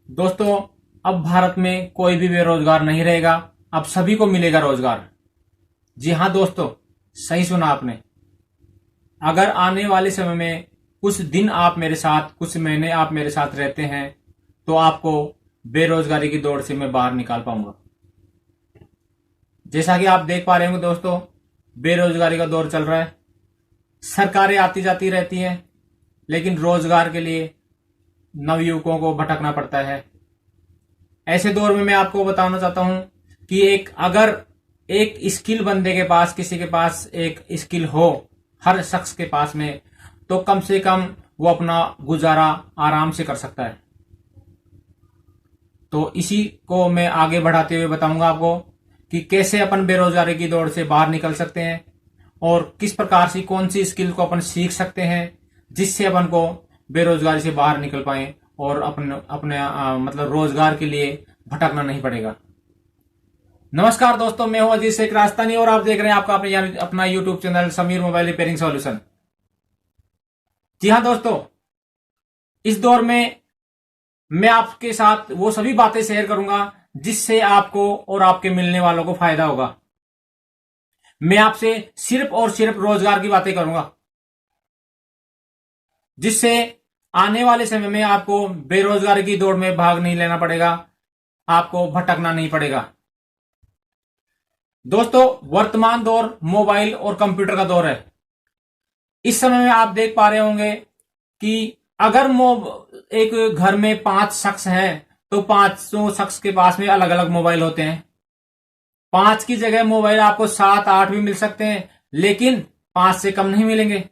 दोस्तों, अब भारत में कोई भी बेरोजगार नहीं रहेगा। अब सभी को मिलेगा रोजगार। जी हाँ दोस्तों, सही सुना आपने। अगर आने वाले समय में कुछ दिन आप मेरे साथ, कुछ महीने आप मेरे साथ रहते हैं, तो आपको बेरोजगारी की दौड़ से मैं बाहर निकाल पाऊंगा। जैसा कि आप देख पा रहे होंगे दोस्तों, बेरोजगारी का दौर चल रहा है। सरकारें आती जाती रहती हैं, लेकिन रोजगार के लिए नवयुवकों को भटकना पड़ता है। ऐसे दौर में मैं आपको बताना चाहता हूं कि अगर एक स्किल बंदे के पास, किसी के पास एक स्किल हो, हर शख्स के पास में, तो कम से कम वो अपना गुजारा आराम से कर सकता है। तो इसी को मैं आगे बढ़ाते हुए बताऊंगा आपको कि कैसे अपन बेरोजगारी की दौड़ से बाहर निकल सकते हैं और किस प्रकार से कौन सी स्किल को अपन सीख सकते हैं जिससे अपन को बेरोजगारी से बाहर निकल पाए और अपने अपने मतलब रोजगार के लिए भटकना नहीं पड़ेगा। नमस्कार दोस्तों, मैं हूं अजीत शेख राजस्थानी और आप देख रहे हैं आपका अपना YouTube channel Sameer mobile repairing solution. जी हाँ दोस्तों, इस दौर में मैं आपके साथ वो सभी बातें शेयर करूंगा जिससे आपको और आपके मिलने वालों को फायदा होगा। मैं आपसे सिर्फ और सिर्फ रोजगार की बातें करूंगा, जिससे आने वाले समय में आपको बेरोजगारी की दौड़ में भाग नहीं लेना पड़ेगा, आपको भटकना नहीं पड़ेगा। दोस्तों, वर्तमान दौर मोबाइल और कंप्यूटर का दौर है। इस समय में आप देख पा रहे होंगे कि अगर एक घर में 5 शख्स हैं, तो 5 शख्स के पास में अलग अलग मोबाइल होते हैं। 5 की जगह मोबाइल आपको 7-8 भी मिल सकते हैं, लेकिन 5 से कम नहीं मिलेंगे।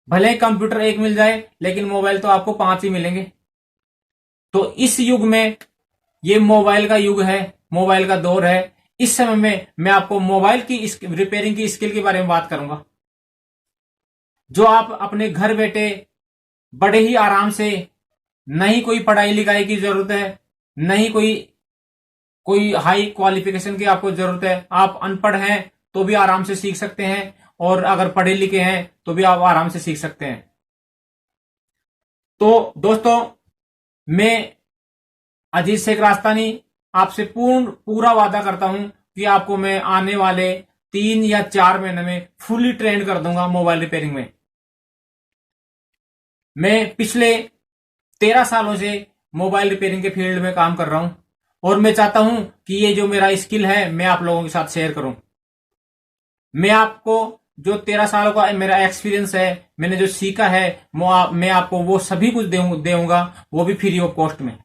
भले कंप्यूटर एक मिल जाए, लेकिन मोबाइल तो आपको 5 ही मिलेंगे। तो इस युग में, ये मोबाइल का युग है, मोबाइल का दौर है। इस समय में मैं आपको मोबाइल की रिपेयरिंग की स्किल के बारे में बात करूंगा, जो आप अपने घर बैठे बड़े ही आराम से, नहीं कोई पढ़ाई लिखाई की जरूरत है, नहीं कोई कोई हाई क्वालिफिकेशन की आपको जरूरत है। आप अनपढ़ हैं तो भी आराम से सीख सकते हैं, और अगर पढ़े लिखे हैं तो भी आप आराम से सीख सकते हैं। तो दोस्तों, मैं अजीत शेख राजस्थानी आपसे पूरा वादा करता हूं कि आपको मैं आने वाले 3 या 4 महीने में फुली ट्रेन कर दूंगा मोबाइल रिपेयरिंग में। मैं पिछले 13 सालों से मोबाइल रिपेयरिंग के फील्ड में काम कर रहा हूं, और मैं चाहता हूं कि ये जो मेरा स्किल है मैं आप लोगों के साथ शेयर करूं। मैं आपको जो 13 सालों का मेरा एक्सपीरियंस है, मैंने जो सीखा है, मैं आपको वो सभी कुछ देऊंगा, वो भी फ्री ऑफ कॉस्ट में।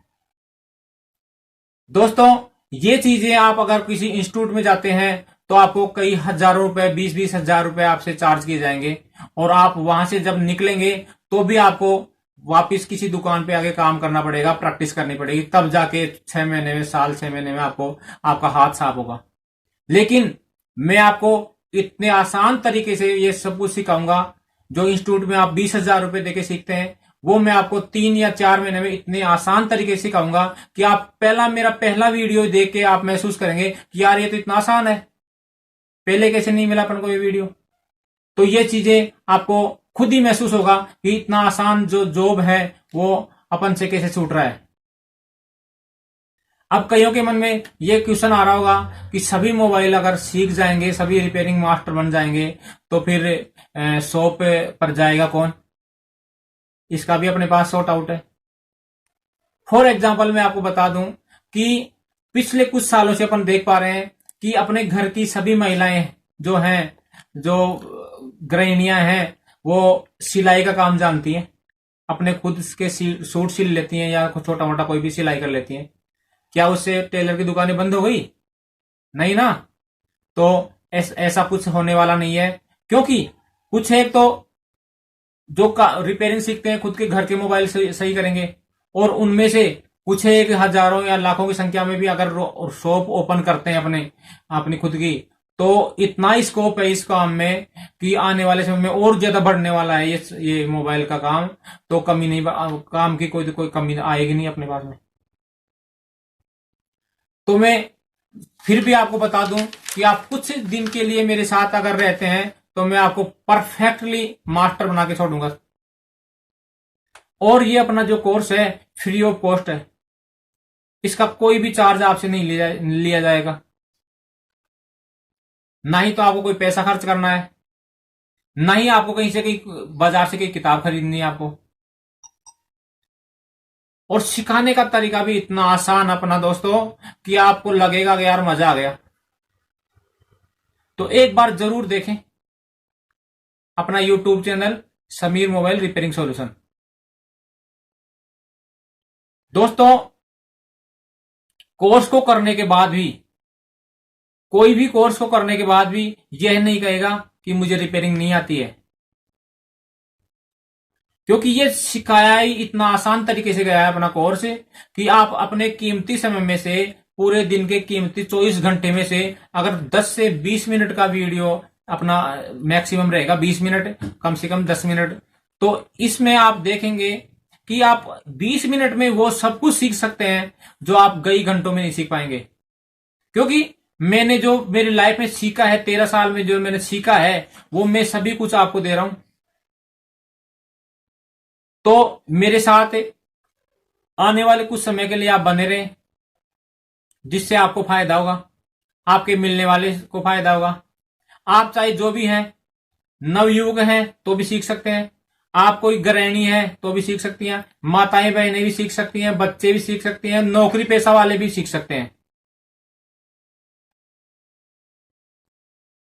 दोस्तों, ये चीजें आप अगर किसी इंस्टीट्यूट में जाते हैं तो आपको कई हजारों रुपए, 20-20 हजार रुपए आपसे चार्ज किए जाएंगे, और आप वहां से जब निकलेंगे तो भी आपको वापस किसी दुकान पे आके काम करना पड़ेगा, प्रैक्टिस करनी पड़ेगी, तब जाके 6 महीने में, साल 6 महीने में आपको आपका हाथ साफ होगा। लेकिन मैं आपको इतने आसान तरीके से ये सब कुछ सिखाऊंगा, जो इंस्टीट्यूट में आप 20 हजार रुपए देके सीखते हैं, वो मैं आपको 3 या 4 महीने में इतने आसान तरीके से सिखाऊंगा कि आप मेरा पहला वीडियो देख के आप महसूस करेंगे कि यार ये तो इतना आसान है, पहले कैसे नहीं मिला अपन को ये वीडियो। तो ये चीजें आपको खुद ही महसूस होगा कि इतना आसान जो जॉब है वो अपन से कैसे छूट रहा है। अब कईयों के मन में ये क्वेश्चन आ रहा होगा कि सभी मोबाइल अगर सीख जाएंगे, सभी रिपेयरिंग मास्टर बन जाएंगे, तो फिर शॉप पर जाएगा कौन? इसका भी अपने पास सॉर्ट आउट है। फॉर एग्जाम्पल मैं आपको बता दूं कि पिछले कुछ सालों से अपन देख पा रहे हैं कि अपने घर की सभी महिलाएं जो हैं, जो गृहिणियां हैं, वो सिलाई का काम जानती हैं। अपने खुद के सूट सिल लेती हैं, या छोटा मोटा कोई भी सिलाई कर लेती हैं। क्या उससे टेलर की दुकानें बंद हो गई? नहीं ना। तो ऐसा कुछ होने वाला नहीं है, क्योंकि कुछ एक तो जो रिपेयरिंग सीखते हैं खुद के घर के मोबाइल से सही करेंगे, और उनमें से कुछ एक हजारों या लाखों की संख्या में भी अगर शॉप ओपन करते हैं अपनी खुद की, तो इतना स्कोप है इस काम में कि आने वाले समय में और ज्यादा बढ़ने वाला है ये मोबाइल का काम। तो कमी नहीं, काम की कोई कमी आएगी नहीं अपने पास में। तो मैं फिर भी आपको बता दूं कि आप कुछ दिन के लिए मेरे साथ अगर रहते हैं, तो मैं आपको परफेक्टली मास्टर बना के छोड़ूंगा। और ये अपना जो कोर्स है फ्री ऑफ कॉस्ट है, इसका कोई भी चार्ज आपसे नहीं लिया जाएगा, ना ही तो आपको कोई पैसा खर्च करना है, ना ही आपको कहीं से कहीं बाजार से कोई किताब खरीदनी है आपको। और सिखाने का तरीका भी इतना आसान अपना दोस्तों कि आपको लगेगा कि यार मजा आ गया। तो एक बार जरूर देखें अपना YouTube channel Sameer mobile repairing solution. दोस्तों, कोर्स को करने के बाद भी, कोई भी कोर्स को करने के बाद भी यह नहीं कहेगा कि मुझे रिपेयरिंग नहीं आती है, क्योंकि ये सिखाया ही इतना आसान तरीके से गया है अपना कोर्स कि आप अपने कीमती समय में से, पूरे दिन के कीमती 24 घंटे में से अगर 10 से 20 मिनट का वीडियो अपना मैक्सिमम रहेगा, 20 मिनट कम से कम 10 मिनट, तो इसमें आप देखेंगे कि आप 20 मिनट में वो सब कुछ सीख सकते हैं जो आप कई घंटों में नहीं सीख पाएंगे। क्योंकि मैंने जो मेरी लाइफ में सीखा है, 13 साल में जो मैंने सीखा है, वो मैं सभी कुछ आपको दे रहा हूं। तो मेरे साथ आने वाले कुछ समय के लिए आप बने रहें, जिससे आपको फायदा होगा, आपके मिलने वाले को फायदा होगा। आप चाहे जो भी हैं, नवयुवक हैं तो भी सीख सकते हैं, आप कोई गृहिणी है तो भी सीख सकती हैं, माताएं बहनें भी सीख सकती हैं, बच्चे भी सीख सकते हैं, नौकरी पेशा वाले भी सीख सकते हैं।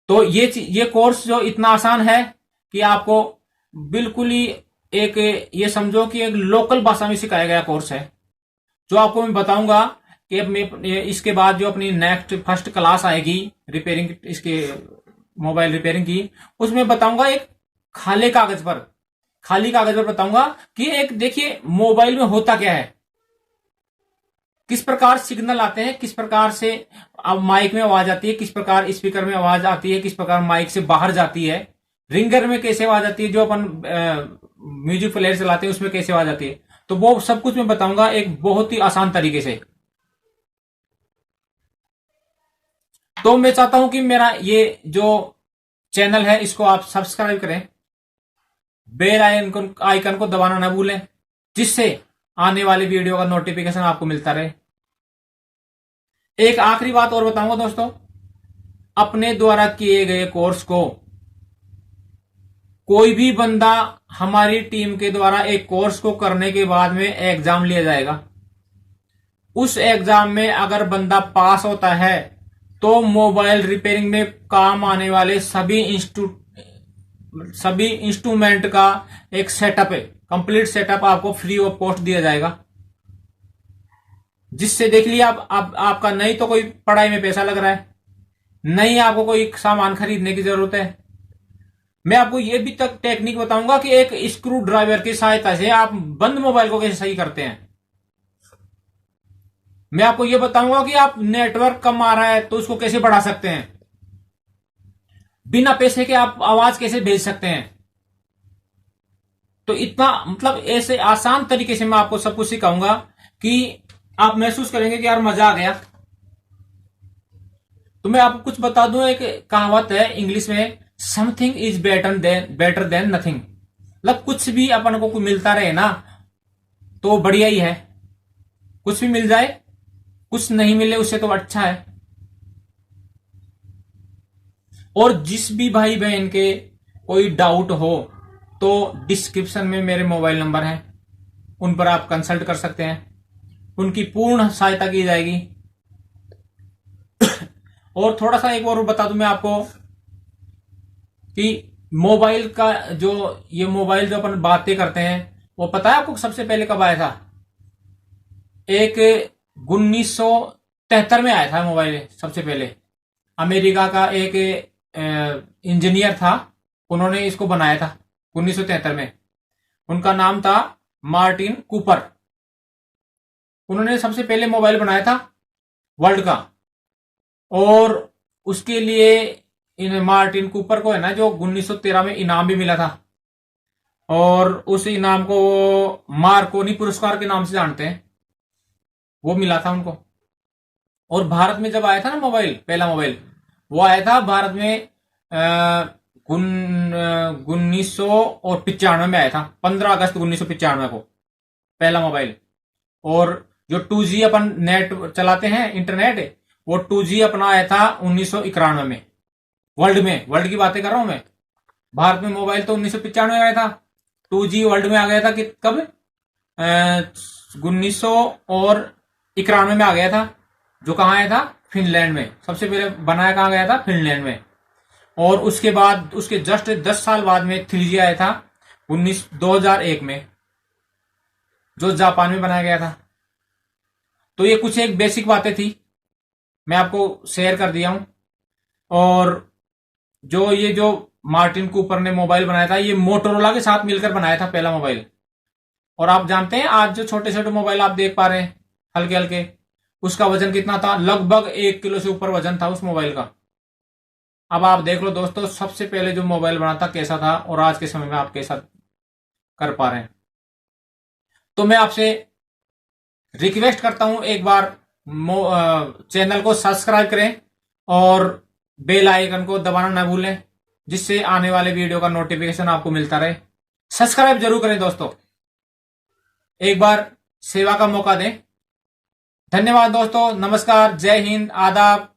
तो ये कोर्स जो इतना आसान है कि आपको बिल्कुल ही एक, ये समझो कि एक लोकल भाषा में सिखाया गया कोर्स है, जो आपको मैं बताऊंगा कि अब मैं इसके बाद जो अपनी नेक्स्ट फर्स्ट क्लास आएगी रिपेयरिंग, इसके मोबाइल रिपेयरिंग की, उसमें बताऊंगा एक खाली कागज पर बताऊंगा कि एक देखिए मोबाइल में होता क्या है, किस प्रकार सिग्नल आते हैं, किस प्रकार से अब माइक में आवाज आती है, किस प्रकार स्पीकर में आवाज आती है, किस प्रकार माइक से बाहर जाती है, रिंगर में कैसे आवाज आती है, जो अपन म्यूजिक प्लेयर चलाते हैं उसमें कैसे आवाज आती है। तो वो सब कुछ मैं बताऊंगा एक बहुत ही आसान तरीके से। तो मैं चाहता हूं कि मेरा ये जो चैनल है इसको आप सब्सक्राइब करें, बेल आइकन को दबाना ना भूलें, जिससे आने वाले वीडियो का नोटिफिकेशन आपको मिलता रहे। एक आखिरी बात और बताऊंगा दोस्तों, अपने द्वारा किए गए कोर्स को कोई भी बंदा, हमारी टीम के द्वारा एक कोर्स को करने के बाद में एग्जाम लिया जाएगा, उस एग्जाम में अगर बंदा पास होता है तो मोबाइल रिपेयरिंग में काम आने वाले सभी इंस्ट्रूमेंट का एक सेटअप है, कंप्लीट सेटअप आपको फ्री ऑफ कॉस्ट दिया जाएगा। जिससे देख लिया आप आपका नहीं तो कोई पढ़ाई में पैसा लग रहा है, नहीं आपको कोई सामान खरीदने की जरूरत है। मैं आपको यह भी तक टेक्निक बताऊंगा कि एक स्क्रू ड्राइवर की सहायता से आप बंद मोबाइल को कैसे सही करते हैं। मैं आपको यह बताऊंगा कि आप नेटवर्क कम आ रहा है तो उसको कैसे बढ़ा सकते हैं, बिना पैसे के आप आवाज कैसे भेज सकते हैं। तो इतना मतलब ऐसे आसान तरीके से मैं आपको सब कुछ सिखाऊंगा कि आप महसूस करेंगे कि यार मजा आ गया। तो मैं आपको कुछ बता दूं, एक कहावत है इंग्लिश में, something is better than nothing. मतलब कुछ भी अपन को मिलता रहे ना तो बढ़िया ही है, कुछ भी मिल जाए, कुछ नहीं मिले उससे तो अच्छा है। और जिस भी भाई बहन के कोई डाउट हो तो डिस्क्रिप्शन में मेरे मोबाइल नंबर हैं, उन पर आप कंसल्ट कर सकते हैं, उनकी पूर्ण सहायता की जाएगी। और थोड़ा सा एक और बता दूं मैं आपको कि मोबाइल का जो, ये मोबाइल जो अपन बातें करते हैं, वो पता है आपको सबसे पहले कब आया था? एक 1973 में आया था मोबाइल सबसे पहले। अमेरिका का एक इंजीनियर था, उन्होंने इसको बनाया था 1973 में। उनका नाम था मार्टिन कूपर। उन्होंने सबसे पहले मोबाइल बनाया था वर्ल्ड का, और उसके लिए इन मार्टिन कूपर को है ना जो 1913 में इनाम भी मिला था, और उस इनाम को वो मार्कोनी पुरस्कार के नाम से जानते हैं, वो मिला था उनको। और भारत में जब आया था ना मोबाइल, पहला मोबाइल वो आया था भारत में 1995 में आया था, 15 अगस्त 1995 को। पहला मोबाइल। और जो 2G अपन नेट चलाते हैं इंटरनेट, वो 2G अपना आया था 1991 में। वर्ल्ड की बातें कर रहा हूं मैं। भारत में मोबाइल तो 1995 में आया था। 2G वर्ल्ड में आ गया था कि कब? 1991 में आ गया था। जो कहाँ आया था? फिनलैंड में। सबसे पहले बनाया कहाँ गया था? फिनलैंड में। और उसके बाद उसके जस्ट 10 साल बाद में 3G आया था 2001 में, जो जापान में बनाया गया था। तो ये कुछ एक बेसिक बातें थी, मैं आपको शेयर कर दिया हूं। और जो मार्टिन कूपर ने मोबाइल बनाया था, ये मोटोरोला के साथ मिलकर बनाया था पहला मोबाइल। और आप जानते हैं आज जो छोटे छोटे मोबाइल आप देख पा रहे हैं हल्के हल्के, उसका वजन कितना था? लगभग 1 किलो से ऊपर वजन था उस मोबाइल का। अब आप देख लो दोस्तों, सबसे पहले जो मोबाइल बना था कैसा था, और आज के समय में आप कैसा कर पा रहे हैं। तो मैं आपसे रिक्वेस्ट करता हूं, एक बार चैनल को सब्सक्राइब करें और बेल आइकन को दबाना ना भूलें, जिससे आने वाले वीडियो का नोटिफिकेशन आपको मिलता रहे। सब्सक्राइब जरूर करें दोस्तों, एक बार सेवा का मौका दें। धन्यवाद दोस्तों, नमस्कार, जय हिंद, आदाब।